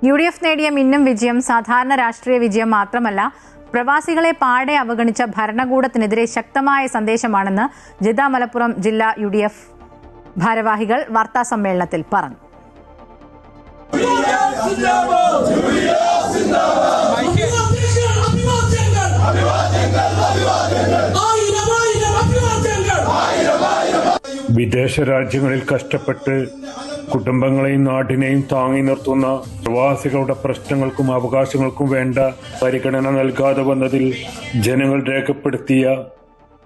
UDF നേടിയ മിന്നും വിജയം സാധാരണ രാഷ്ട്രീയ വിജയം മാത്രമല്ല, പ്രവാസികളെ പാടെ അവഗണിച്ച ഭരണകൂടത്തിനെതിരെ ശക്തമായ സന്ദേശമാണെന്ന് ജിദ്ദ മലപ്പുറം ജില്ലാ UDF ഭാരവാഹികൾ വാർത്താസമ്മേളനത്തിൽ പറഞ്ഞു. വിദേശ രാജ്യങ്ങളിൽ കഷ്ടപ്പെട്ട് കുടുംബങ്ങളെയും നാടിനെയും താങ്ങി നിർത്തുന്ന പ്രവാസികളുടെ പ്രശ്നങ്ങൾക്കും അവകാശങ്ങൾക്കും വേണ്ട പരിഗണന നൽകാതെ വന്നതിൽ ജനങ്ങൾ രേഖപ്പെടുത്തിയ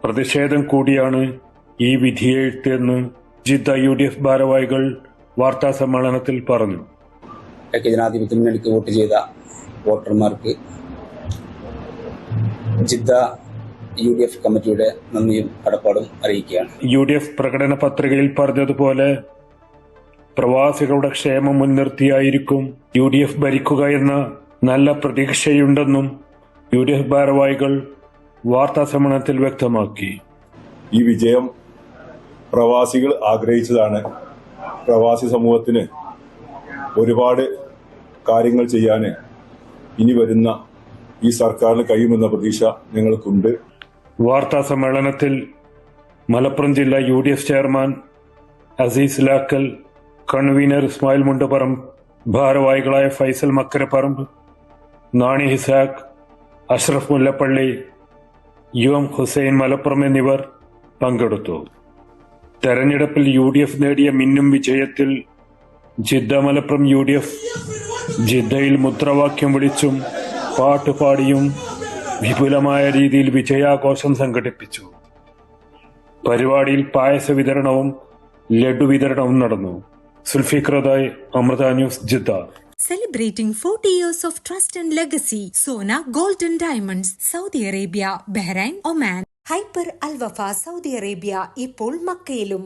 പ്രതിഷേധം കൂടിയാണ് ഈ വിധിയെഴുത്തെന്ന് ജിദ്ദ UDF ഭാരവാഹികൾ വാർത്താ സമ്മേളനത്തിൽ പറഞ്ഞു. ജനാധിപത്യ മുന്നണിക്ക് വോട്ട് ചെയ്ത വോട്ടർമാർക്ക് ജിദ്ദ UDF കമ്മിറ്റിയുടെ നന്ദിയും കടപ്പാടും അറിയിക്കുകയാണ്. UDF പ്രകടന പത്രികയിൽ പറഞ്ഞതുപോലെ പ്രവാസികളുടെ ക്ഷേമം മുൻനിർത്തിയായിരിക്കും UDF ഭരിക്കുക എന്ന നല്ല പ്രതീക്ഷയുണ്ടെന്നും UDF ഭാരവാഹികൾ വാർത്താ സമ്മേളനത്തിൽ വ്യക്തമാക്കി. ഈ വിജയം പ്രവാസികൾ ആഗ്രഹിച്ചതാണ്. പ്രവാസി സമൂഹത്തിന് ഒരുപാട് കാര്യങ്ങൾ ചെയ്യാൻ ഇനി വരുന്ന ഈ സർക്കാരിന് കഴിയുമെന്ന പ്രതീക്ഷ ഞങ്ങൾക്കുണ്ട്. വാർത്താ സമ്മേളനത്തിൽ മലപ്പുറം ജില്ലാ UDF chairman Azeez Lakkal, convener Ismail Mundaparamba, ഭാരവാഹികളായ ഫൈസൽ മക്കരപ്പറമ്പ്, നാണി ഹിസാഖ്, അഷ്റഫ് മുല്ലപ്പള്ളി, UM ഹുസൈൻ മലപ്പുറം എന്നിവർ പങ്കെടുത്തു. തെരഞ്ഞെടുപ്പിൽ UDF നേടിയ മിന്നും വിജയത്തിൽ ജിദ്ദ മലപ്പുറം UDF ജിദ്ദയിൽ മുദ്രാവാക്യം വിളിച്ചും പാട്ടുപാടിയും വിപുലമായ രീതിയിൽ വിജയാഘോഷം സംഘടിപ്പിച്ചു. പരിപാടിയിൽ പായസ വിതരണവും ലഡു വിതരണവും നടന്നു. സുൽഫിഖ്റദായ്, Amrita News, Jeddah. Celebrating 40 years of trust and legacy, Sona Golden Diamonds, Saudi Arabia, Bahrain, Oman. Hyper Al Wafa Saudi Arabia, ഇപ്പോൾ മക്കയിലും.